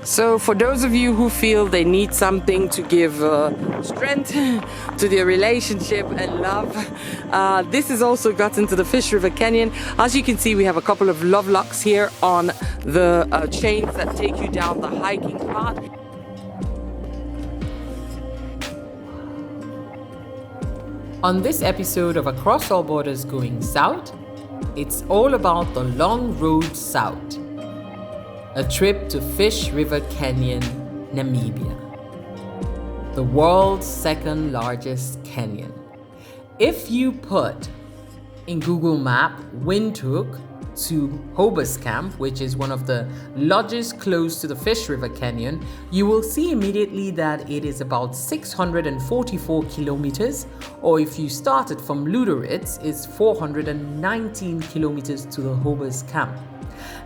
So for those of you who feel they need something to give strength to their relationship and love, this has also gotten to the Fish River Canyon. As you can see, we have a couple of love locks here on the chains that take you down the hiking path. On this episode of Across All Borders Going South, it's all about the long road south. A trip to Fish River Canyon, Namibia. The world's second largest canyon. If you put in Google Map Windhoek to Ş'Ais camp, which is one of the lodges close to the Fish River Canyon, you will see immediately that it is about 644 kilometers, or if you started from Lüderitz, it's 419 kilometers to the Ş'Ais camp.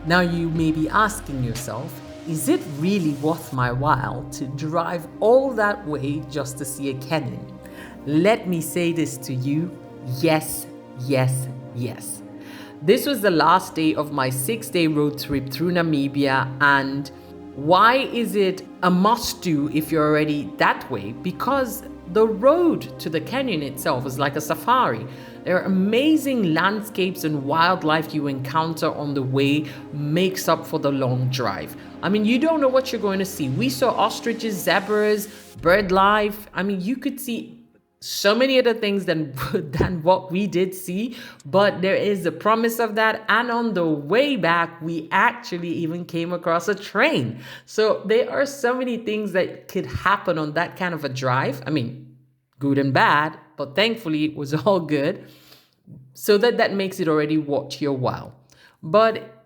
Now you may be asking yourself, is it really worth my while to drive all that way just to see a canyon? Let me say this to you, yes, yes, yes. This was the last day of my 6-day road trip through Namibia, and why is it a must-do if you're already that way? Because the road to the canyon itself is like a safari. There are amazing landscapes and wildlife you encounter on the way makes up for the long drive. I mean, you don't know what you're going to see. We saw ostriches, zebras, bird life. I mean, you could see so many other things than what we did see, but there is the promise of that. And on the way back, we actually even came across a train. So there are so many things that could happen on that kind of a drive. I mean, good and bad, but thankfully it was all good. So that makes it already worth your while. But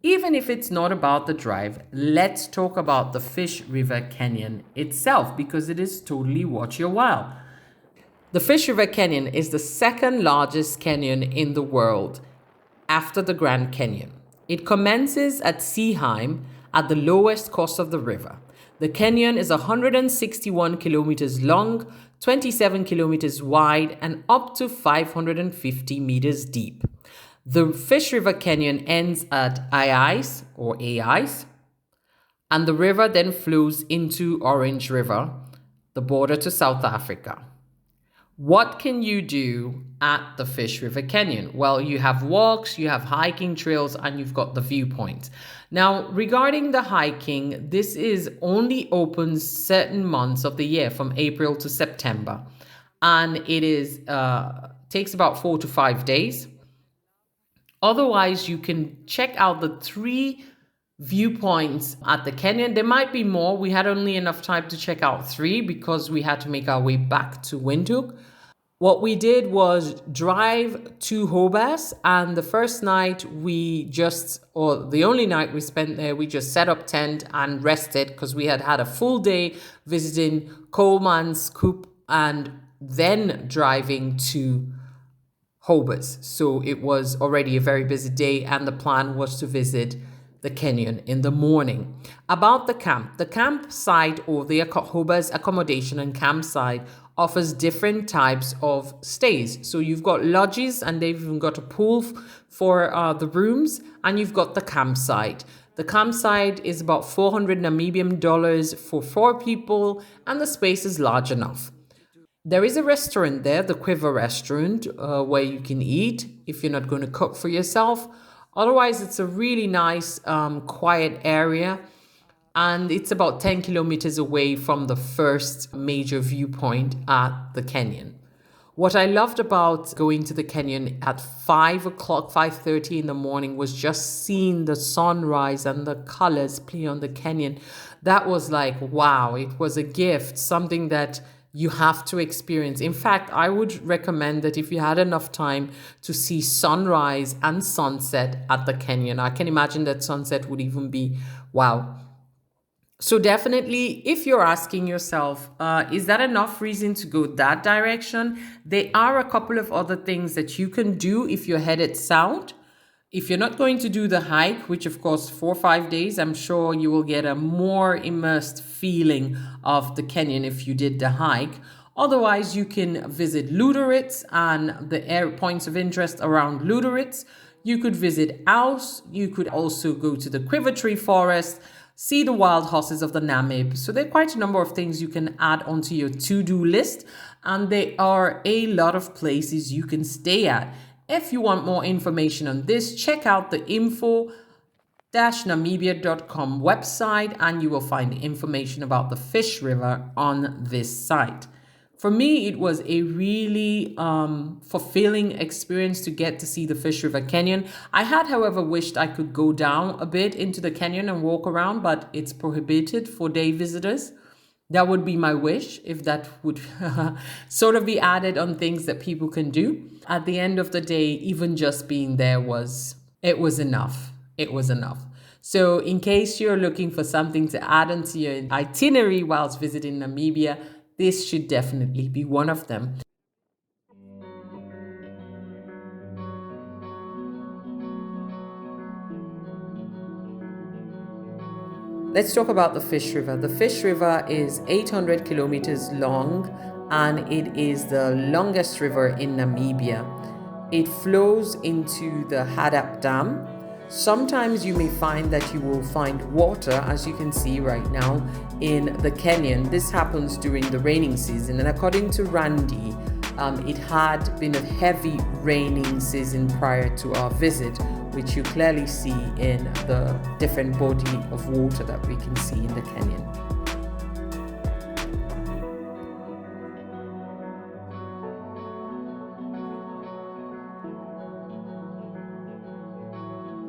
even if it's not about the drive, let's talk about the Fish River Canyon itself, because it is totally worth your while. The Fish River Canyon is the second largest canyon in the world after the Grand Canyon. It commences at äl'Ai-Ş'Ais at the lowest course of the river. The canyon is 161 kilometers long, 27 kilometers wide, and up to 550 meters deep. The Fish River Canyon ends at Ai-Ais or Ai-Ais, and the river then flows into Orange River, the border to South Africa. What can you do at the Fish River Canyon? Well, you have walks, you have hiking trails, and you've got the Viewpoint. Now, regarding the hiking, this is only open certain months of the year from April to September. And it is takes about 4 to 5 days. Otherwise, you can check out the 3 viewpoints at the canyon. There might be more. We had only enough time to check out 3 because we had to make our way back to Windhoek. What we did was drive to Ş'Ais, and the first night the only night we spent there, we just set up tent and rested because we had had a full day visiting Coleman's Coop and then driving to Ş'Ais. So it was already a very busy day, and the plan was to visit the canyon in the morning. About the campsite or the Ş'Ais accommodation and campsite offers different types of stays. So you've got lodges, and they've even got a pool for the rooms, and you've got the campsite. The campsite is about 400 Namibian dollars for 4 people, and the space is large enough. There is a restaurant there, the Quiver restaurant, where you can eat if you're not going to cook for yourself. Otherwise, it's a really nice, quiet area. And it's about 10 kilometers away from the first major viewpoint at the canyon. What I loved about going to the canyon at 5:30 in the morning was just seeing the sunrise and the colors play on the canyon. That was like, wow, it was a gift, something that you have to experience. In fact, I would recommend that if you had enough time to see sunrise and sunset at the canyon. I can imagine that sunset would even be, wow. So definitely, if you're asking yourself, is that enough reason to go that direction? There are a couple of other things that you can do if you're headed south. If you're not going to do the hike, which of course 4 or 5 days, I'm sure you will get a more immersed feeling of the canyon if you did the hike. Otherwise, you can visit Lüderitz and the points of interest around Lüderitz. You could visit Ai-Ais. You could also go to the Quiver Tree Forest. see the wild horses of the Namib. So there are quite a number of things you can add onto your to-do list, and there are a lot of places you can stay at. If you want more information on this, check out the info-namibia.com website, and you will find information about the Fish River on this site. For me, it was a really fulfilling experience to get to see the Fish River Canyon. I had, however, wished I could go down a bit into the canyon and walk around, but it's prohibited for day visitors. That would be my wish, if that would sort of be added on things that people can do. At the end of the day, even just being there was enough. It was enough. So in case you're looking for something to add onto your itinerary whilst visiting Namibia, this should definitely be one of them. Let's talk about the Fish River. The Fish River is 800 kilometers long, and it is the longest river in Namibia. It flows into the Hadap Dam. Sometimes you may find that you will find water, as you can see right now, in the canyon. This happens during the raining season, and according to Randy, it had been a heavy raining season prior to our visit, which you clearly see in the different body of water that we can see in the canyon.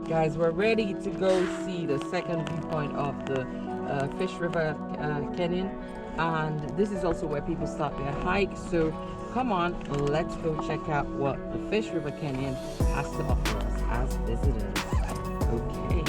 Guys, we're ready to go see the second viewpoint of the Fish River Canyon, and this is also where people start their hike. So come on, let's go check out what the Fish River Canyon has to offer us as visitors. Okay.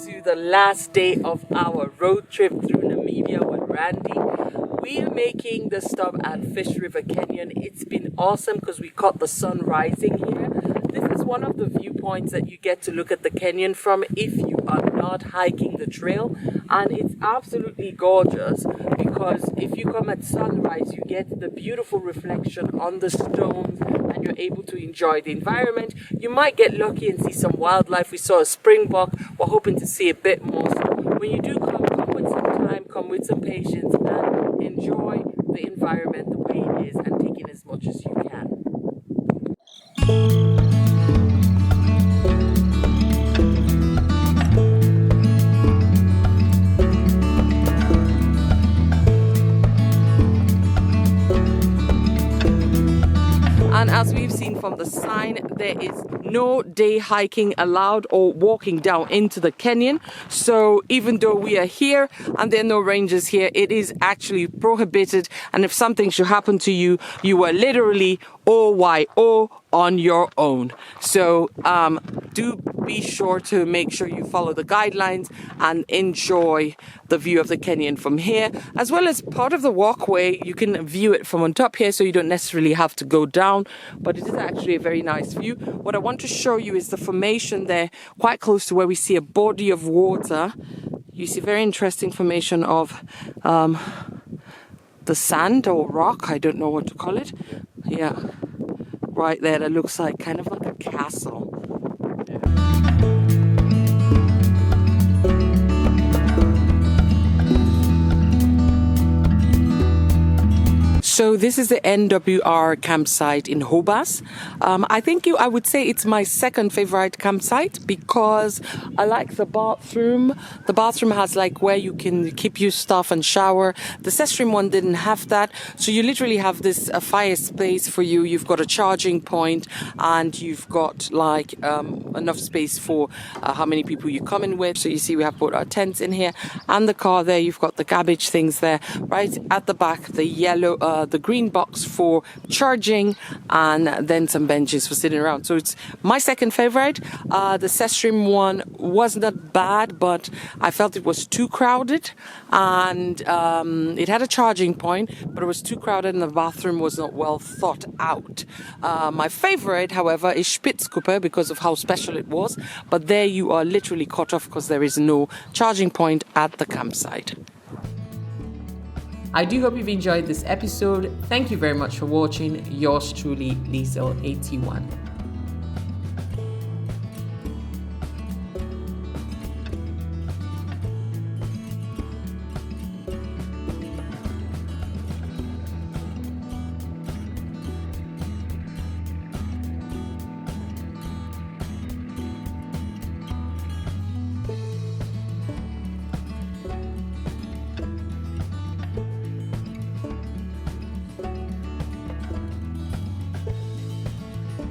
To the last day of our road trip through Namibia with Randy. We are making the stop at Fish River Canyon. It's been awesome because we caught the sun rising here. This is one of the viewpoints that you get to look at the canyon from if you are not hiking the trail, and it's absolutely gorgeous because if you come at sunrise, you get the beautiful reflection on the stones and you're able to enjoy the environment. You might get lucky and see some wildlife. We saw a springbok. We're hoping to see a bit more. So when you do come with some time, come with some patience, and enjoy the environment the way it is and take in as much as you can. And as we've seen from the sign, there is no day hiking allowed or walking down into the canyon. So even though we are here and there are no rangers here, it is actually prohibited. And if something should happen to you, you are literally OYO on your own. So do be sure to make sure you follow the guidelines and enjoy the view of the canyon from here, as well as part of the walkway. You can view it from on top here, so you don't necessarily have to go down, but it is actually a very nice view. What I want to show you is the formation there, quite close to where we see a body of water. You see very interesting formation of the sand or rock, I don't know what to call it. Yeah, right there, that looks like kind of like a castle. So this is the NWR campsite in Hobas. I would say it's my second favorite campsite because I like the bathroom. The bathroom has like where you can keep your stuff and shower. The Sestrim one didn't have that. So you literally have this fire space for you. You've got a charging point and you've got like enough space for how many people you come in with. So you see we have put our tents in here and the car there. You've got the garbage things there. Right at the back, the green box for charging, and then some benches for sitting around. So it's my second favorite. The Sestrim one was not bad, but I felt it was too crowded, and it had a charging point, but it was too crowded, and the bathroom was not well thought out. My favorite, however, is Spitzkuppe because of how special it was. But there you are literally cut off because there is no charging point at the campsite. I do hope you've enjoyed this episode. Thank you very much for watching. Yours truly, Liesel81.